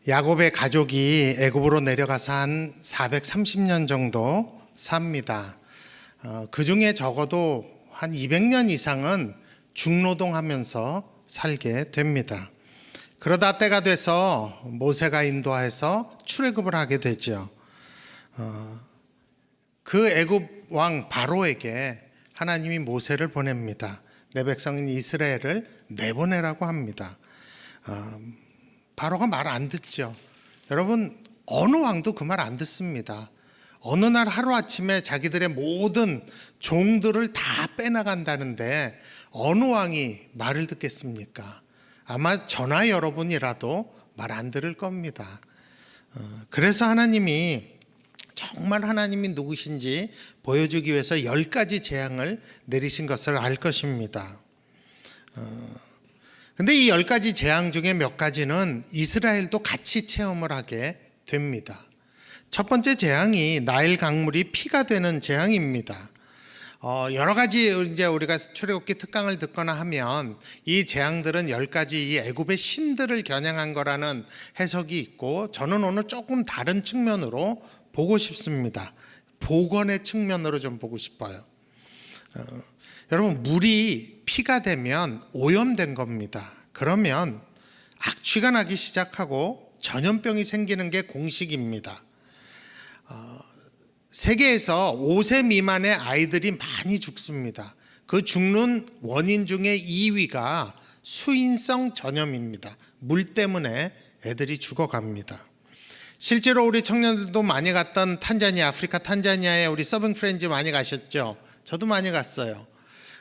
야곱의 가족이 애굽으로 내려가서 한 430년 정도 삽니다. 그 중에 적어도 한 200년 이상은 중노동하면서 살게 됩니다. 그러다 때가 돼서 모세가 인도해서 출애굽을 하게 되죠. 그 애굽 왕 바로에게 하나님이 모세를 보냅니다. 내 백성인 이스라엘을 내보내라고 합니다. 바로가 말 안 듣죠. 여러분, 어느 왕도 그 말 안 듣습니다. 어느 날 하루아침에 자기들의 모든 종들을 다 빼나간다는데 어느 왕이 말을 듣겠습니까? 아마 저나 여러분이라도 말 안 들을 겁니다. 그래서 하나님이 정말 하나님이 누구신지 보여주기 위해서 10가지 재앙을 내리신 것을 알 것입니다. 근데 이 10가지 재앙 중에 몇 가지는 이스라엘도 같이 체험을 하게 됩니다. 첫 번째 재앙이 나일 강물이 피가 되는 재앙입니다. 여러 가지 이제 우리가 출애굽기 특강을 듣거나 하면 이 재앙들은 10가지 이 애굽의 신들을 겨냥한 거라는 해석이 있고, 저는 오늘 조금 다른 측면으로 보고 싶습니다. 복원의 측면으로 좀 보고 싶어요. 여러분, 물이 피가 되면 오염된 겁니다. 그러면 악취가 나기 시작하고 전염병이 생기는 게 공식입니다. 세계에서 5세 미만의 아이들이 많이 죽습니다. 그 죽는 원인 중에 2위가 수인성 전염입니다. 물 때문에 애들이 죽어갑니다. 실제로 우리 청년들도 많이 갔던 탄자니아, 아프리카 탄자니아에 우리 서빙 프렌즈 많이 가셨죠? 저도 많이 갔어요.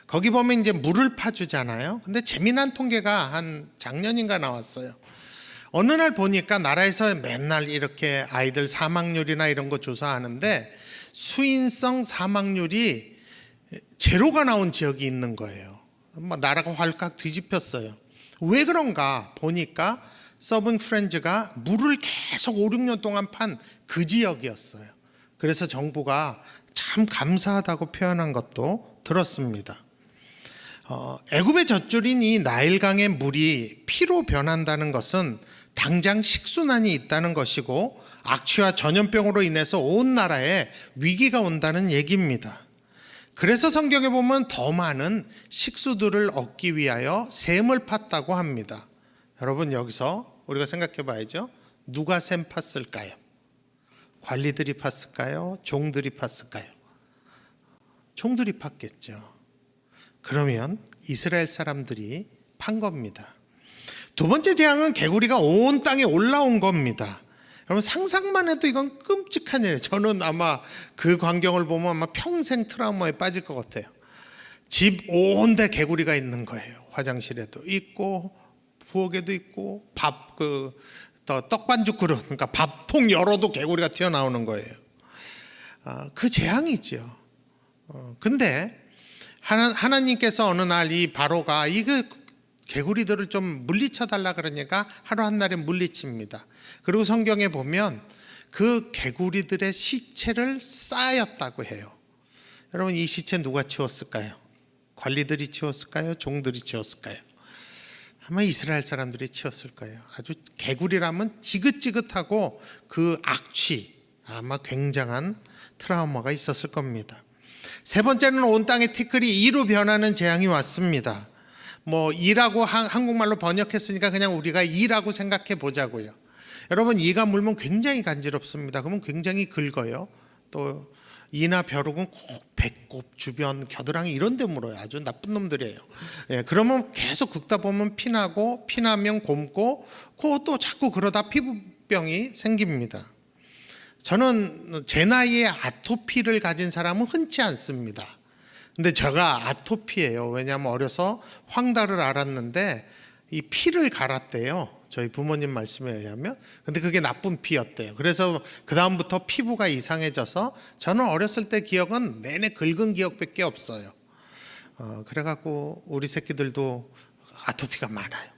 거기 보면 이제 물을 파주잖아요. 근데 재미난 통계가 한 작년인가 나왔어요. 어느 날 보니까 나라에서 맨날 이렇게 아이들 사망률이나 이런 거 조사하는데 수인성 사망률이 제로가 나온 지역이 있는 거예요. 나라가 활칵 뒤집혔어요. 왜 그런가 보니까 서빙 프렌즈가 물을 계속 5, 6년 동안 판 그 지역이었어요. 그래서 정부가 참 감사하다고 표현한 것도 들었습니다. 애굽의 젖줄인 이 나일강의 물이 피로 변한다는 것은 당장 식순환이 있다는 것이고, 악취와 전염병으로 인해서 온 나라에 위기가 온다는 얘기입니다. 그래서 성경에 보면 더 많은 식수들을 얻기 위하여 샘을 팠다고 합니다. 여러분, 여기서 우리가 생각해 봐야죠. 누가 샘 팠을까요? 관리들이 팠을까요? 종들이 팠을까요? 종들이 팠겠죠. 그러면 이스라엘 사람들이 판 겁니다. 두 번째 재앙은 개구리가 온 땅에 올라온 겁니다. 여러분, 상상만 해도 이건 끔찍한 일이에요. 저는 아마 그 광경을 보면 아마 평생 트라우마에 빠질 것 같아요. 집 온데 개구리가 있는 거예요. 화장실에도 있고 부엌에도 있고 떡반죽 그릇, 그러니까 밥통 열어도 개구리가 튀어나오는 거예요. 그 재앙이죠. 근데 하나님께서 어느 날 이 바로가 이거 개구리들을 좀 물리쳐 달라 그러니까 하루 한날에 물리칩니다. 그리고 성경에 보면 그 개구리들의 시체를 쌓였다고 해요. 여러분, 이 시체 누가 치웠을까요? 관리들이 치웠을까요? 종들이 치웠을까요? 아마 이스라엘 사람들이 치웠을 거예요. 아주 개구리라면 지긋지긋하고 그 악취, 아마 굉장한 트라우마가 있었을 겁니다. 세 번째는 온 땅의 티끌이 이로 변하는 재앙이 왔습니다. 이라고 한국말로 번역했으니까 그냥 우리가 이라고 생각해 보자고요. 여러분, 이가 물면 굉장히 간지럽습니다. 그러면 굉장히 긁어요. 또 이나 벼룩은 꼭 배꼽 주변 겨드랑이 이런 데 물어요. 아주 나쁜 놈들이에요. 그러면 계속 긁다 보면 피나고, 피나면 곪고, 그것도 자꾸 그러다 피부병이 생깁니다. 저는 제 나이에 아토피를 가진 사람은 흔치 않습니다. 근데 제가 아토피예요. 왜냐하면 어려서 황달을 앓았는데 이 피를 갈았대요. 저희 부모님 말씀에 의하면. 근데 그게 나쁜 피였대요. 그래서 그 다음부터 피부가 이상해져서 저는 어렸을 때 기억은 내내 긁은 기억밖에 없어요. 그래갖고 우리 새끼들도 아토피가 많아요.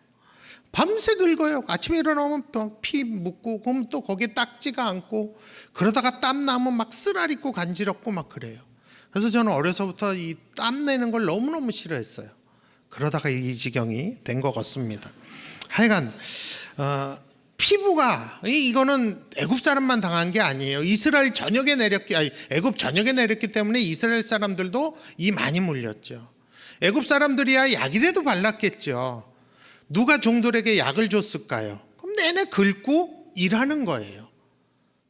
밤새 긁어요. 아침에 일어나면 피 묻고, 그럼 또 거기에 딱지가 않고, 그러다가 땀 나면 막 쓰라리고 간지럽고 막 그래요. 그래서 저는 어려서부터 이 땀 내는 걸 너무너무 싫어했어요. 그러다가 이 지경이 된 것 같습니다. 하여간 피부가 이거는 애굽 사람만 당한 게 아니에요. 이스라엘 전역에 내렸기 애굽 전역에 내렸기 때문에 이스라엘 사람들도 이 많이 물렸죠. 애굽 사람들이야 약이라도 발랐겠죠. 누가 종들에게 약을 줬을까요? 그럼 내내 긁고 일하는 거예요.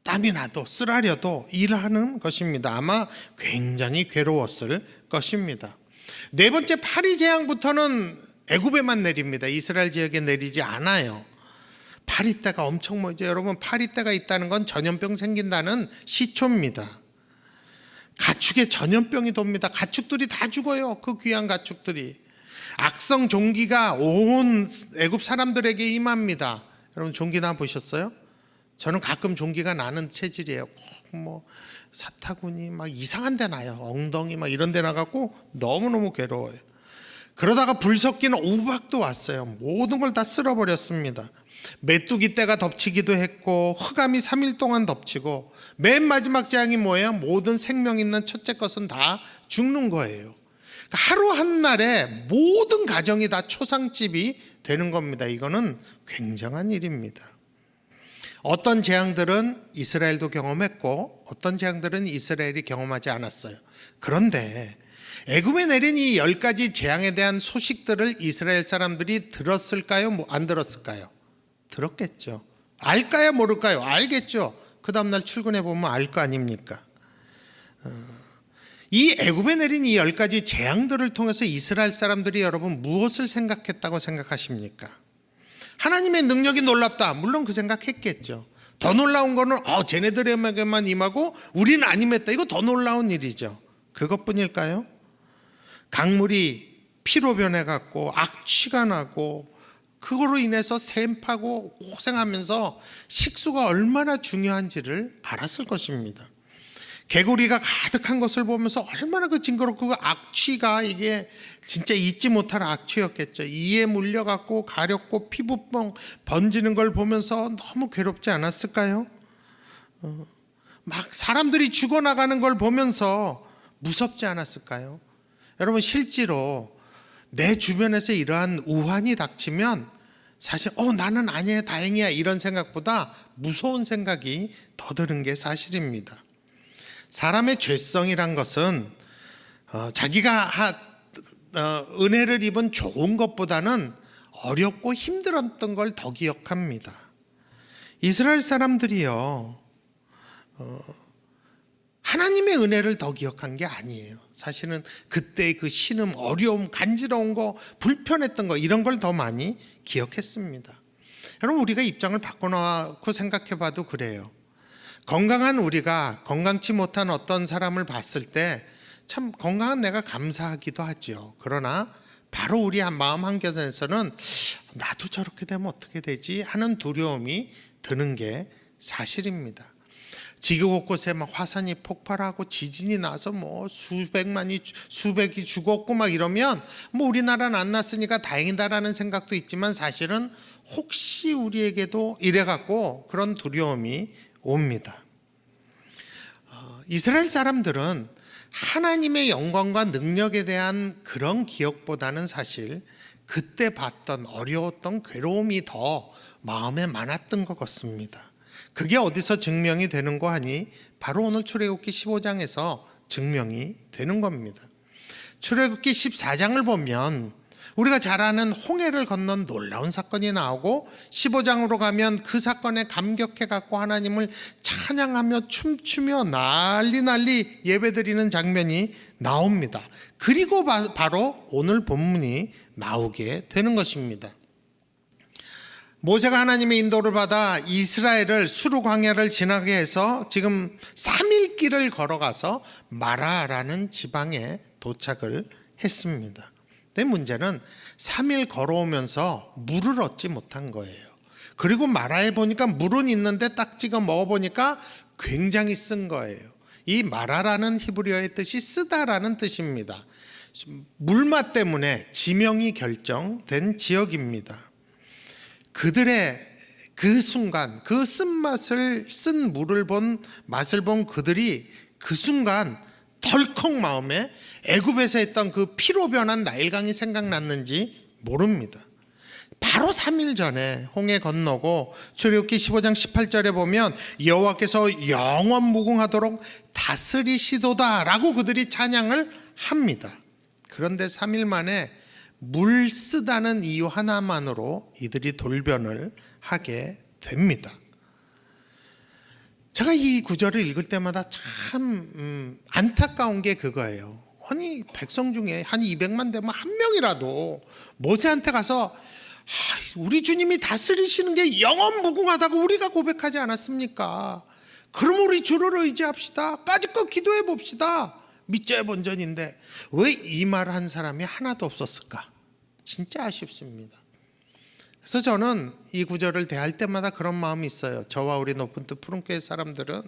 땀이 나도 쓰라려도 일하는 것입니다. 아마 굉장히 괴로웠을 것입니다. 네 번째, 파리 재앙부터는 애굽에만 내립니다. 이스라엘 지역에 내리지 않아요. 파리떼가 엄청 뭐죠? 여러분, 파리떼가 있다는 건 전염병 생긴다는 시초입니다. 가축에 전염병이 돕니다. 가축들이 다 죽어요. 그 귀한 가축들이. 악성 종기가 온 애굽 사람들에게 임합니다. 여러분, 종기나 보셨어요? 저는 가끔 종기가 나는 체질이에요. 꼭 뭐 사타구니 막 이상한 데 나요. 엉덩이 막 이런 데 나갖고 너무너무 괴로워요. 그러다가 불 섞이는 우박도 왔어요. 모든 걸 다 쓸어버렸습니다. 메뚜기 떼가 덮치기도 했고 흑암이 3일 동안 덮치고 맨 마지막 재앙이 뭐예요? 모든 생명 있는 첫째 것은 다 죽는 거예요. 하루 한 날에 모든 가정이 다 초상집이 되는 겁니다. 이거는 굉장한 일입니다. 어떤 재앙들은 이스라엘도 경험했고 어떤 재앙들은 이스라엘이 경험하지 않았어요. 그런데 애굽에 내린 이 10가지 재앙에 대한 소식들을 이스라엘 사람들이 들었을까요? 안 들었을까요? 들었겠죠. 알까요? 모를까요? 알겠죠. 그 다음날 출근해 보면 알 거 아닙니까? 이 애굽에 내린 이 10가지 재앙들을 통해서 이스라엘 사람들이 여러분 무엇을 생각했다고 생각하십니까? 하나님의 능력이 놀랍다. 물론 그 생각했겠죠. 더 놀라운 거는 쟤네들에게만 임하고 우리는 안 임했다. 이거 더 놀라운 일이죠. 그것뿐일까요? 강물이 피로 변해갖고 악취가 나고 그거로 인해서 샘파고 고생하면서 식수가 얼마나 중요한지를 알았을 것입니다. 개구리가 가득한 것을 보면서 얼마나 그 징그럽고 그 악취가 이게 진짜 잊지 못할 악취였겠죠. 이에 물려갖고 가렵고 피부병 번지는 걸 보면서 너무 괴롭지 않았을까요? 막 사람들이 죽어나가는 걸 보면서 무섭지 않았을까요? 여러분, 실제로 내 주변에서 이러한 우환이 닥치면 사실 나는 아니야 다행이야 이런 생각보다 무서운 생각이 더 드는 게 사실입니다. 사람의 죄성이란 것은 자기가 은혜를 입은 좋은 것보다는 어렵고 힘들었던 걸 더 기억합니다. 이스라엘 사람들이요 하나님의 은혜를 더 기억한 게 아니에요. 사실은 그때의 그 신음, 어려움, 간지러운 거, 불편했던 거 이런 걸 더 많이 기억했습니다. 여러분, 우리가 입장을 바꿔놓고 생각해 봐도 그래요. 건강한 우리가 건강치 못한 어떤 사람을 봤을 때 참 건강한 내가 감사하기도 하죠. 그러나 바로 우리 마음 한켠에서는 나도 저렇게 되면 어떻게 되지 하는 두려움이 드는 게 사실입니다. 지구 곳곳에 막 화산이 폭발하고 지진이 나서 뭐 수백이 죽었고 막 이러면 뭐 우리나라는 안 났으니까 다행이다라는 생각도 있지만 사실은 혹시 우리에게도 이래갖고 그런 두려움이 옵니다. 이스라엘 사람들은 하나님의 영광과 능력에 대한 그런 기억보다는 사실 그때 봤던 어려웠던 괴로움이 더 마음에 많았던 것 같습니다. 그게 어디서 증명이 되는 거 하니 바로 오늘 출애굽기 15장에서 증명이 되는 겁니다. 출애굽기 14장을 보면 우리가 잘 아는 홍해를 건넌 놀라운 사건이 나오고 15장으로 가면 그 사건에 감격해 갖고 하나님을 찬양하며 춤추며 난리 예배드리는 장면이 나옵니다. 그리고 바로 오늘 본문이 나오게 되는 것입니다. 모세가 하나님의 인도를 받아 이스라엘을 수르 광야를 지나게 해서 지금 3일 길을 걸어가서 마라라는 지방에 도착을 했습니다. 근데 문제는 3일 걸어오면서 물을 얻지 못한 거예요. 그리고 마라에 보니까 물은 있는데 딱 찍어 먹어보니까 굉장히 쓴 거예요. 이 마라라는 히브리어의 뜻이 쓰다라는 뜻입니다. 물맛 때문에 지명이 결정된 지역입니다. 그들의 그 순간 그 쓴맛을 쓴 맛을 본 그들이 그 순간 덜컥 마음에 애굽에서 했던 그 피로 변한 나일강이 생각났는지 모릅니다. 바로 3일 전에 홍해 건너고 출애굽기 15장 18절에 보면 여호와께서 영원 무궁하도록 다스리시도다라고 그들이 찬양을 합니다. 그런데 3일 만에 물 쓰다는 이유 하나만으로 이들이 돌변을 하게 됩니다. 제가 이 구절을 읽을 때마다 참 안타까운 게 그거예요. 아니 백성 중에 한 200만 되면 한 명이라도 모세한테 가서 우리 주님이 다스리시는 게 영원 무궁하다고 우리가 고백하지 않았습니까? 그럼 우리 주를 의지합시다. 까짓것 기도해 봅시다. 믿져야 본전인데 왜 이 말을 한 사람이 하나도 없었을까? 진짜 아쉽습니다. 그래서 저는 이 구절을 대할 때마다 그런 마음이 있어요. 저와 우리 높은 뜻 푸른교회 사람들은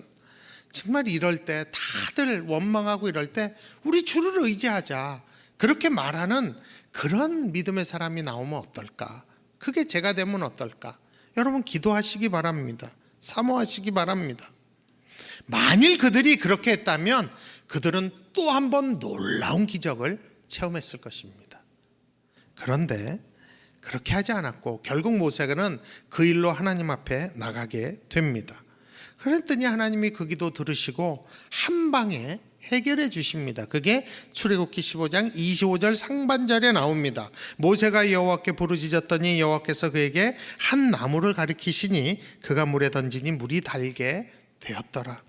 정말 이럴 때 다들 원망하고 이럴 때 우리 주를 의지하자. 그렇게 말하는 그런 믿음의 사람이 나오면 어떨까? 그게 제가 되면 어떨까? 여러분 기도하시기 바랍니다. 사모하시기 바랍니다. 만일 그들이 그렇게 했다면 그들은 또 한 번 놀라운 기적을 체험했을 것입니다. 그런데 그렇게 하지 않았고 결국 모세는 그 일로 하나님 앞에 나가게 됩니다. 그랬더니 하나님이 그 기도 들으시고 한 방에 해결해 주십니다. 그게 출애굽기 15장 25절 상반절에 나옵니다. 모세가 여호와께 부르짖었더니 여호와께서 그에게 한 나무를 가리키시니 그가 물에 던지니 물이 달게 되었더라.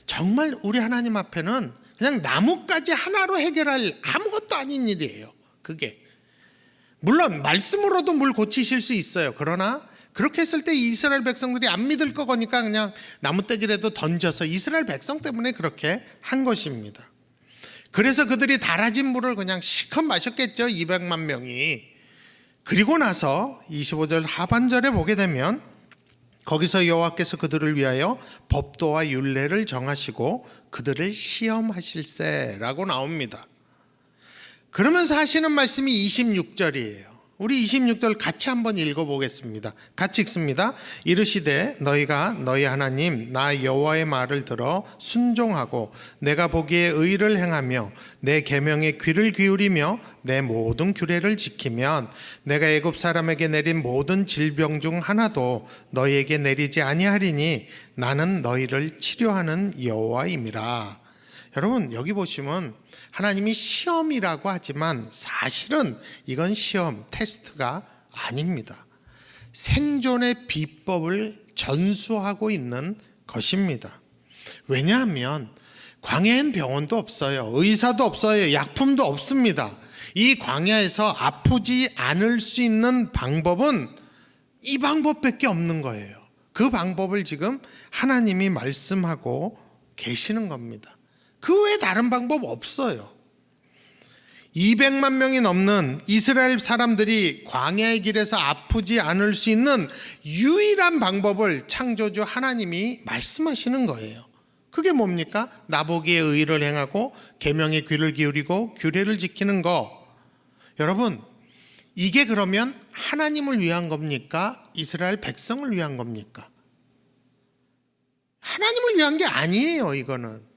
정말 우리 하나님 앞에는 그냥 나무까지 하나로 해결할 아무것도 아닌 일이에요. 그게 물론 말씀으로도 물 고치실 수 있어요. 그러나 그렇게 했을 때 이스라엘 백성들이 안 믿을 거니까 그냥 나무떼기라도 던져서 이스라엘 백성 때문에 그렇게 한 것입니다. 그래서 그들이 달아진 물을 그냥 실컷 마셨겠죠. 200만 명이. 그리고 나서 25절 하반절에 보게 되면 거기서 여호와께서 그들을 위하여 법도와 율례를 정하시고 그들을 시험하실세라고 나옵니다. 그러면서 하시는 말씀이 26절이에요. 우리 26절 같이 한번 읽어보겠습니다. 같이 읽습니다. 이르시되 너희가 너희 하나님 나 여호와의 말을 들어 순종하고 내가 보기에 의를 행하며 내 계명에 귀를 기울이며 내 모든 규례를 지키면 내가 애굽 사람에게 내린 모든 질병 중 하나도 너희에게 내리지 아니하리니 나는 너희를 치료하는 여호와임이라. 여러분 여기 보시면 하나님이 시험이라고 하지만 사실은 이건 시험, 테스트가 아닙니다. 생존의 비법을 전수하고 있는 것입니다. 왜냐하면 광야엔 병원도 없어요. 의사도 없어요. 약품도 없습니다. 이 광야에서 아프지 않을 수 있는 방법은 이 방법밖에 없는 거예요. 그 방법을 지금 하나님이 말씀하고 계시는 겁니다. 그 외에 다른 방법 없어요. 200만 명이 넘는 이스라엘 사람들이 광야의 길에서 아프지 않을 수 있는 유일한 방법을 창조주 하나님이 말씀하시는 거예요. 그게 뭡니까? 나보기에 의를 행하고 계명에 귀를 기울이고 규례를 지키는 거. 여러분 이게 그러면 하나님을 위한 겁니까? 이스라엘 백성을 위한 겁니까? 하나님을 위한 게 아니에요. 이거는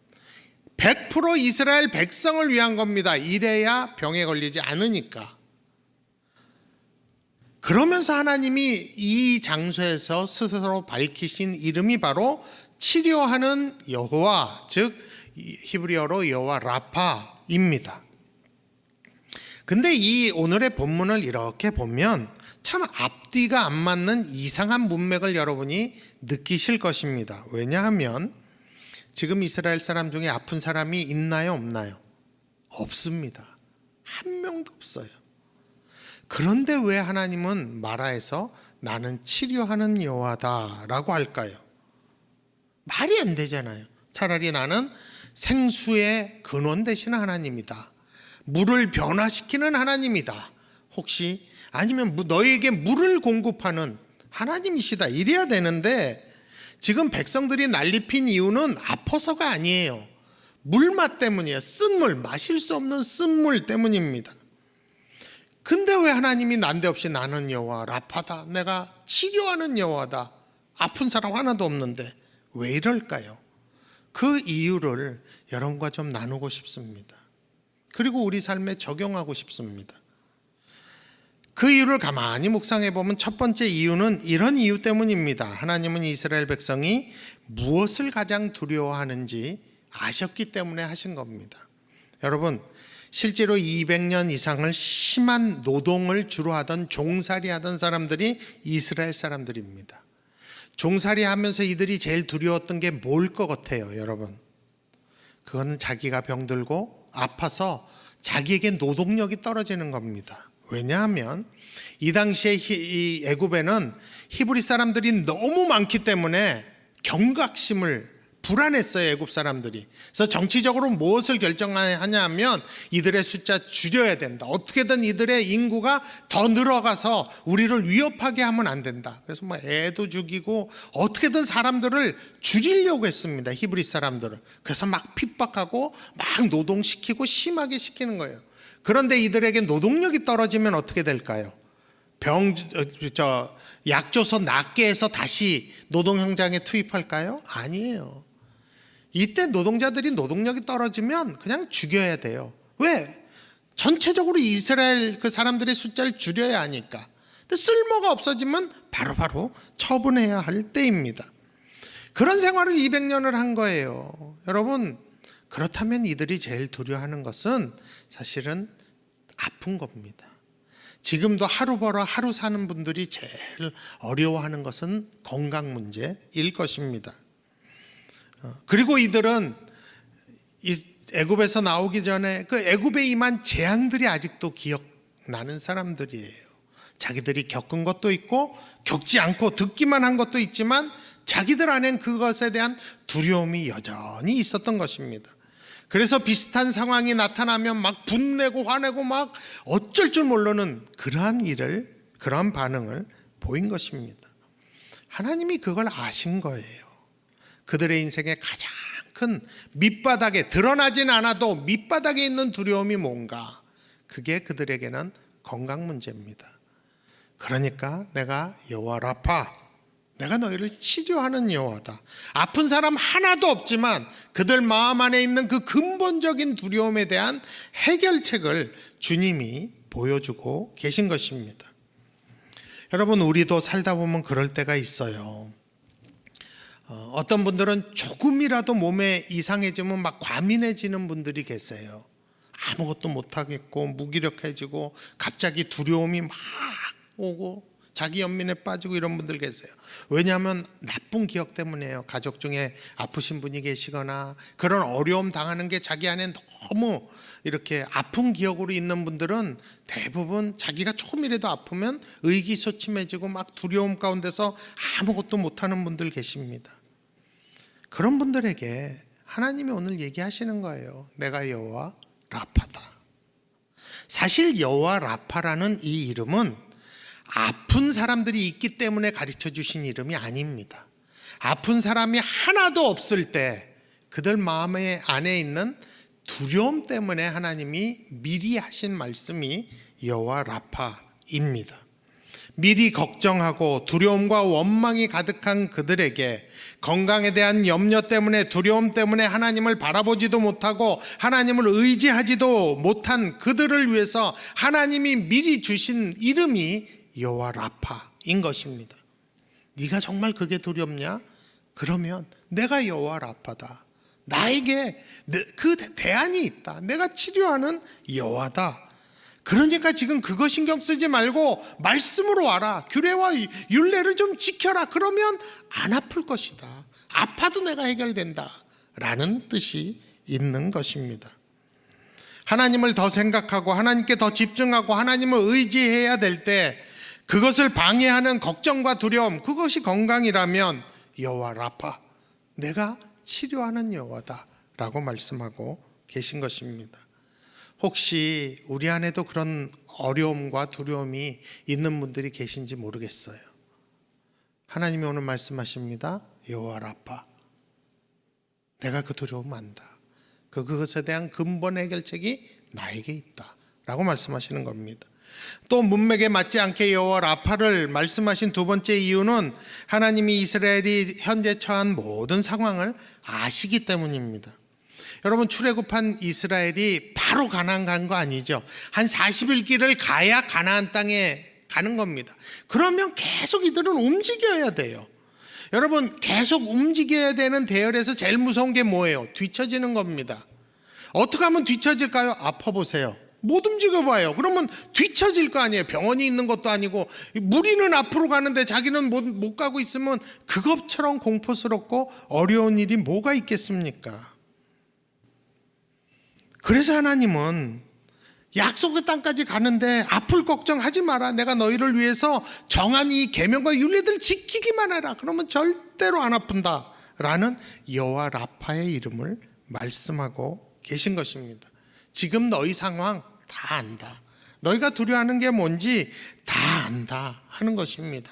100% 이스라엘 백성을 위한 겁니다. 이래야 병에 걸리지 않으니까. 그러면서 하나님이 이 장소에서 스스로 밝히신 이름이 바로 치료하는 여호와, 즉 히브리어로 여호와 라파입니다. 근데 이 오늘의 본문을 이렇게 보면 참 앞뒤가 안 맞는 이상한 문맥을 여러분이 느끼실 것입니다. 왜냐하면 지금 이스라엘 사람 중에 아픈 사람이 있나요? 없나요? 없습니다. 한 명도 없어요. 그런데 왜 하나님은 마라에서 나는 치료하는 여호와다라고 할까요? 말이 안 되잖아요. 차라리 나는 생수의 근원 되시는 하나님이다. 물을 변화시키는 하나님이다. 혹시 아니면 너희에게 물을 공급하는 하나님이시다. 이래야 되는데 지금 백성들이 난리핀 이유는 아파서가 아니에요. 물맛 때문이에요. 쓴물, 마실 수 없는 쓴물 때문입니다. 근데 왜 하나님이 난데없이 나는 여호와 라파다, 내가 치료하는 여호와다, 아픈 사람 하나도 없는데 왜 이럴까요? 그 이유를 여러분과 좀 나누고 싶습니다. 그리고 우리 삶에 적용하고 싶습니다. 그 이유를 가만히 묵상해 보면 첫 번째 이유는 이런 이유 때문입니다. 하나님은 이스라엘 백성이 무엇을 가장 두려워하는지 아셨기 때문에 하신 겁니다. 여러분, 실제로 200년 이상을 심한 노동을 주로 하던 종살이 하던 사람들이 이스라엘 사람들입니다. 종살이 하면서 이들이 제일 두려웠던 게 뭘 것 같아요, 여러분? 그거는 자기가 병들고 아파서 자기에게 노동력이 떨어지는 겁니다. 왜냐하면 이 당시에 이 애굽에는 히브리 사람들이 너무 많기 때문에 경각심을 불안했어요, 애굽 사람들이. 그래서 정치적으로 무엇을 결정하냐면 이들의 숫자 줄여야 된다. 어떻게든 이들의 인구가 더 늘어가서 우리를 위협하게 하면 안 된다. 그래서 뭐 애도 죽이고 어떻게든 사람들을 줄이려고 했습니다, 히브리 사람들을. 그래서 막 핍박하고 막 노동시키고 심하게 시키는 거예요. 그런데 이들에게 노동력이 떨어지면 어떻게 될까요? 약 줘서 낫게 해서 다시 노동 현장에 투입할까요? 아니에요. 이때 노동자들이 노동력이 떨어지면 그냥 죽여야 돼요. 왜? 전체적으로 이스라엘 그 사람들의 숫자를 줄여야 하니까. 근데 쓸모가 없어지면 바로바로 처분해야 할 때입니다. 그런 생활을 200년을 한 거예요. 여러분, 그렇다면 이들이 제일 두려워하는 것은 사실은 아픈 겁니다. 지금도 하루 벌어 하루 사는 분들이 제일 어려워하는 것은 건강 문제일 것입니다. 그리고 이들은 애굽에서 나오기 전에 그 애굽에 임한 재앙들이 아직도 기억나는 사람들이에요. 자기들이 겪은 것도 있고 겪지 않고 듣기만 한 것도 있지만 자기들 안엔 그것에 대한 두려움이 여전히 있었던 것입니다. 그래서 비슷한 상황이 나타나면 막 분내고 화내고 막 어쩔 줄 모르는 그러한 반응을 보인 것입니다. 하나님이 그걸 아신 거예요. 그들의 인생의 가장 큰 밑바닥에, 드러나진 않아도 밑바닥에 있는 두려움이 뭔가, 그게 그들에게는 건강 문제입니다. 그러니까 내가 여호와 라파, 내가 너희를 치료하는 여호와다. 아픈 사람 하나도 없지만 그들 마음 안에 있는 그 근본적인 두려움에 대한 해결책을 주님이 보여주고 계신 것입니다. 여러분, 우리도 살다 보면 그럴 때가 있어요. 어떤 분들은 조금이라도 몸에 이상해지면 막 과민해지는 분들이 계세요. 아무것도 못하겠고 무기력해지고 갑자기 두려움이 막 오고 자기 연민에 빠지고 이런 분들 계세요. 왜냐하면 나쁜 기억 때문이에요. 가족 중에 아프신 분이 계시거나 그런 어려움 당하는 게 자기 안에 너무 이렇게 아픈 기억으로 있는 분들은 대부분 자기가 조금이라도 아프면 의기소침해지고 막 두려움 가운데서 아무것도 못하는 분들 계십니다. 그런 분들에게 하나님이 오늘 얘기하시는 거예요. 내가 여호와 라파다. 사실 여호와 라파라는 이 이름은 아픈 사람들이 있기 때문에 가르쳐 주신 이름이 아닙니다. 아픈 사람이 하나도 없을 때 그들 마음 안에 있는 두려움 때문에 하나님이 미리 하신 말씀이 여호와 라파입니다. 미리 걱정하고 두려움과 원망이 가득한 그들에게 건강에 대한 염려 때문에, 두려움 때문에 하나님을 바라보지도 못하고 하나님을 의지하지도 못한 그들을 위해서 하나님이 미리 주신 이름이 여호와 라파인 것입니다. 네가 정말 그게 두렵냐? 그러면 내가 여호와 라파다. 나에게 그 대안이 있다. 내가 치료하는 여호와다. 그러니까 지금 그거 신경 쓰지 말고 말씀으로 와라. 규례와 율례를 좀 지켜라. 그러면 안 아플 것이다. 아파도 내가 해결된다. 라는 뜻이 있는 것입니다. 하나님을 더 생각하고 하나님께 더 집중하고 하나님을 의지해야 될 때 그것을 방해하는 걱정과 두려움, 그것이 건강이라면 여호와 라파, 내가 치료하는 여호와다 라고 말씀하고 계신 것입니다. 혹시 우리 안에도 그런 어려움과 두려움이 있는 분들이 계신지 모르겠어요. 하나님이 오늘 말씀하십니다. 여호와 라파, 내가 그 두려움 안다. 그것에 대한 근본 해결책이 나에게 있다 라고 말씀하시는 겁니다. 또 문맥에 맞지 않게 여호와 라파를 말씀하신 두 번째 이유는 하나님이 이스라엘이 현재 처한 모든 상황을 아시기 때문입니다. 여러분, 출애굽한 이스라엘이 바로 가나안 간 거 아니죠. 한 40일 길을 가야 가나안 땅에 가는 겁니다. 그러면 계속 이들은 움직여야 돼요. 여러분, 계속 움직여야 되는 대열에서 제일 무서운 게 뭐예요? 뒤처지는 겁니다. 어떻게 하면 뒤처질까요? 아파보세요. 못 움직여봐요. 그러면 뒤처질 거 아니에요. 병원이 있는 것도 아니고 무리는 앞으로 가는데 자기는 못 가고 있으면 그것처럼 공포스럽고 어려운 일이 뭐가 있겠습니까? 그래서 하나님은 약속의 땅까지 가는데 아플 걱정하지 마라. 내가 너희를 위해서 정한 이 계명과 율례들을 지키기만 해라. 그러면 절대로 안 아픈다 라는 여호와 라파의 이름을 말씀하고 계신 것입니다. 지금 너희 상황 다 안다. 너희가 두려워하는 게 뭔지 다 안다 하는 것입니다.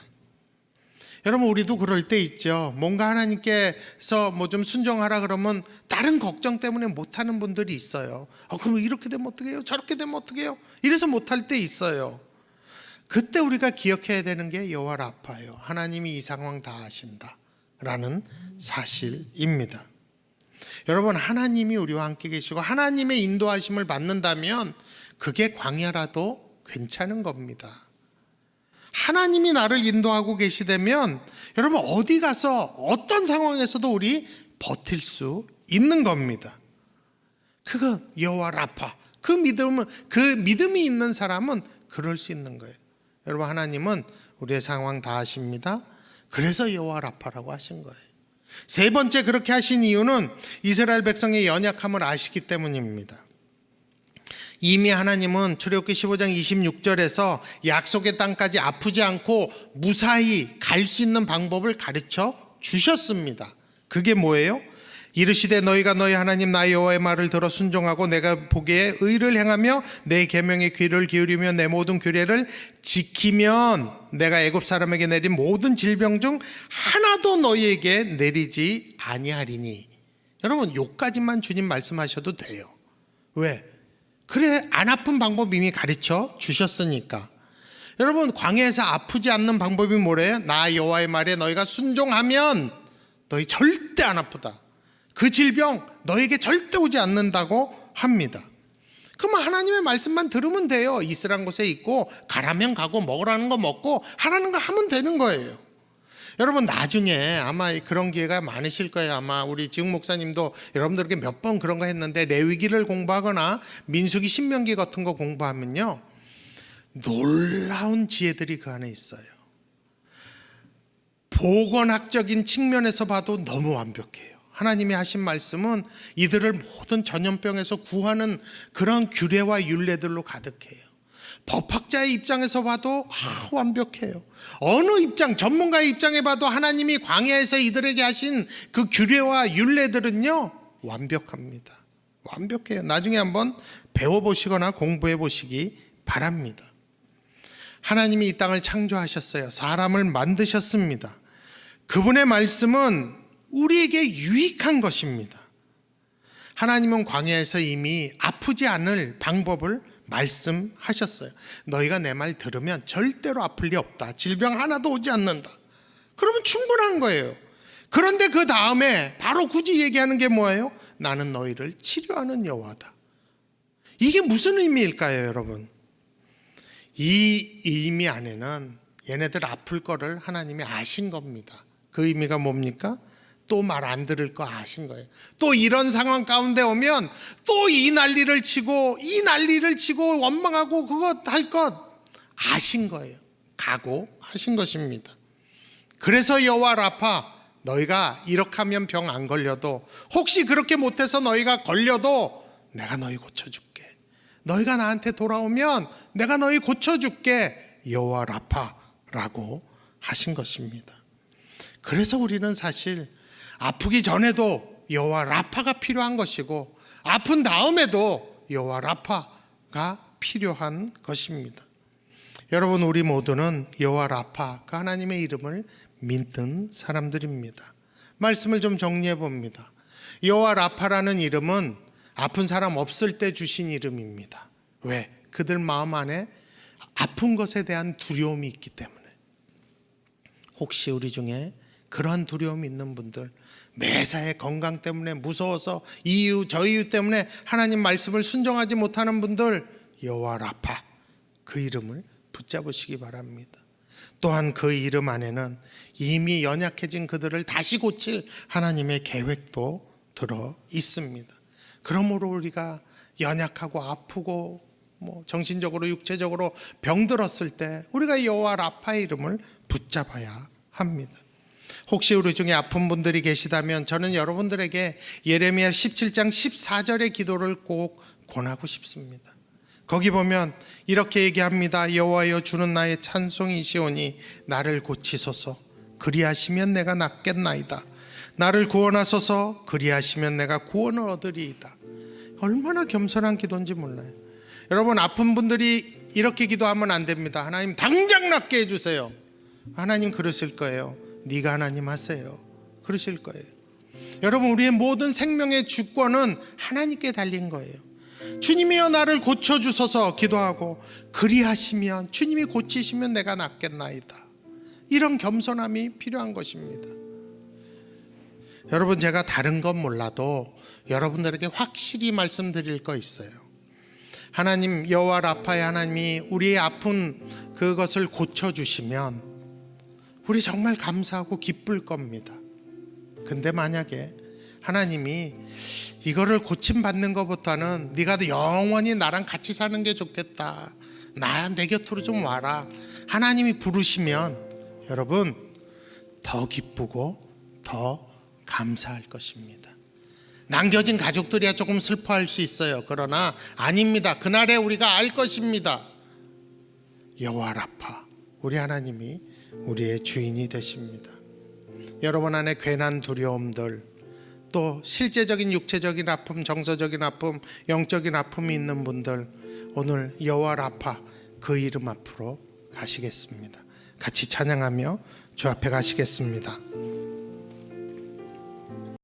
여러분, 우리도 그럴 때 있죠. 뭔가 하나님께서 뭐 좀 순종하라 그러면 다른 걱정 때문에 못하는 분들이 있어요. 그럼 이렇게 되면 어떻게 해요? 저렇게 되면 어떻게 해요? 이래서 못할 때 있어요. 그때 우리가 기억해야 되는 게 여호와 라파예요. 하나님이 이 상황 다 아신다 라는 사실입니다. 여러분, 하나님이 우리와 함께 계시고 하나님의 인도하심을 받는다면 그게 광야라도 괜찮은 겁니다. 하나님이 나를 인도하고 계시다면 여러분, 어디 가서 어떤 상황에서도 우리 버틸 수 있는 겁니다. 그거 여호와 라파, 그 믿음이 있는 사람은 그럴 수 있는 거예요. 여러분, 하나님은 우리의 상황 다 아십니다. 그래서 여호와 라파라고 하신 거예요. 세 번째, 그렇게 하신 이유는 이스라엘 백성의 연약함을 아시기 때문입니다. 이미 하나님은 출애굽기 15장 26절에서 약속의 땅까지 아프지 않고 무사히 갈 수 있는 방법을 가르쳐 주셨습니다. 그게 뭐예요? 이르시되 너희가 너희 하나님 나 여호와의 말을 들어 순종하고 내가 보기에 의를 행하며 내 계명에 귀를 기울이며 내 모든 규례를 지키면 내가 애굽 사람에게 내린 모든 질병 중 하나도 너희에게 내리지 아니하리니. 여러분, 요까지만 주님 말씀하셔도 돼요. 왜? 그래, 안 아픈 방법 이미 가르쳐 주셨으니까. 여러분, 광야에서 아프지 않는 방법이 뭐래요? 나 여호와의 말에 너희가 순종하면 너희 절대 안 아프다. 그 질병 너에게 절대 오지 않는다고 합니다. 그러면 하나님의 말씀만 들으면 돼요. 있으란 곳에 있고 가라면 가고 먹으라는 거 먹고 하라는 거 하면 되는 거예요. 여러분, 나중에 아마 그런 기회가 많으실 거예요. 아마 우리 지흥 목사님도 여러분들에게 몇 번 그런 거 했는데, 레위기를 공부하거나 민수기 신명기 같은 거 공부하면요, 놀라운 지혜들이 그 안에 있어요. 보건학적인 측면에서 봐도 너무 완벽해요. 하나님이 하신 말씀은 이들을 모든 전염병에서 구하는 그런 규례와 율례들로 가득해요. 법학자의 입장에서 봐도 완벽해요. 어느 입장, 전문가의 입장에 봐도 하나님이 광야에서 이들에게 하신 그 규례와 율례들은요, 완벽합니다. 완벽해요. 나중에 한번 배워보시거나 공부해 보시기 바랍니다. 하나님이 이 땅을 창조하셨어요. 사람을 만드셨습니다. 그분의 말씀은 우리에게 유익한 것입니다. 하나님은 광야에서 이미 아프지 않을 방법을 말씀하셨어요. 너희가 내 말 들으면 절대로 아플 리 없다. 질병 하나도 오지 않는다. 그러면 충분한 거예요. 그런데 그 다음에 바로 굳이 얘기하는 게 뭐예요? 나는 너희를 치료하는 여호와다. 이게 무슨 의미일까요, 여러분? 이 의미 안에는 얘네들 아플 거를 하나님이 아신 겁니다. 그 의미가 뭡니까? 또 말 안 들을 거 아신 거예요. 또 이런 상황 가운데 오면 또 이 난리를 치고 원망하고 그것 할 것 아신 거예요. 각오하신 것입니다. 그래서 여호와 라파, 너희가 이렇게 하면 병 안 걸려도, 혹시 그렇게 못해서 너희가 걸려도 내가 너희 고쳐줄게. 너희가 나한테 돌아오면 내가 너희 고쳐줄게. 여호와 라파라고 하신 것입니다. 그래서 우리는 사실 아프기 전에도 여호와 라파가 필요한 것이고, 아픈 다음에도 여호와 라파가 필요한 것입니다. 여러분, 우리 모두는 여호와 라파, 그 하나님의 이름을 믿는 사람들입니다. 말씀을 좀 정리해 봅니다. 여호와 라파라는 이름은 아픈 사람 없을 때 주신 이름입니다. 왜? 그들 마음 안에 아픈 것에 대한 두려움이 있기 때문에. 혹시 우리 중에 그러한 두려움이 있는 분들, 매사에 건강 때문에 무서워서 이 이유 저 이유 때문에 하나님 말씀을 순종하지 못하는 분들, 여호와 라파, 그 이름을 붙잡으시기 바랍니다. 또한 그 이름 안에는 이미 연약해진 그들을 다시 고칠 하나님의 계획도 들어 있습니다. 그러므로 우리가 연약하고 아프고 정신적으로 육체적으로 병들었을 때 우리가 여호와 라파의 이름을 붙잡아야 합니다. 혹시 우리 중에 아픈 분들이 계시다면 저는 여러분들에게 예레미야 17장 14절의 기도를 꼭 권하고 싶습니다. 거기 보면 이렇게 얘기합니다. 여호와여, 주는 나의 찬송이시오니 나를 고치소서. 그리하시면 내가 낫겠나이다. 나를 구원하소서. 그리하시면 내가 구원을 얻으리이다. 얼마나 겸손한 기도인지 몰라요. 여러분, 아픈 분들이 이렇게 기도하면 안 됩니다. 하나님 당장 낫게 해주세요. 하나님 그러실 거예요. 네가 하나님 하세요. 그러실 거예요. 여러분, 우리의 모든 생명의 주권은 하나님께 달린 거예요. 주님이여 나를 고쳐주소서 기도하고, 그리하시면, 주님이 고치시면 내가 낫겠나이다. 이런 겸손함이 필요한 것입니다. 여러분, 제가 다른 건 몰라도 여러분들에게 확실히 말씀드릴 거 있어요. 하나님, 여호와 라파의 하나님이 우리의 아픈 그것을 고쳐주시면 우리 정말 감사하고 기쁠 겁니다. 근데 만약에 하나님이 이거를 고침받는 것보다는 네가 영원히 나랑 같이 사는 게 좋겠다, 내 곁으로 좀 와라, 하나님이 부르시면 여러분 더 기쁘고 더 감사할 것입니다. 남겨진 가족들이야 조금 슬퍼할 수 있어요. 그러나 아닙니다. 그날에 우리가 알 것입니다. 여호와 라파, 우리 하나님이 우리의 주인이 되십니다. 여러분 안에 괜한 두려움들, 또 실제적인 육체적인 아픔, 정서적인 아픔, 영적인 아픔이 있는 분들, 오늘 여호와 라파 그 이름 앞으로 가시겠습니다. 같이 찬양하며 주 앞에 가시겠습니다.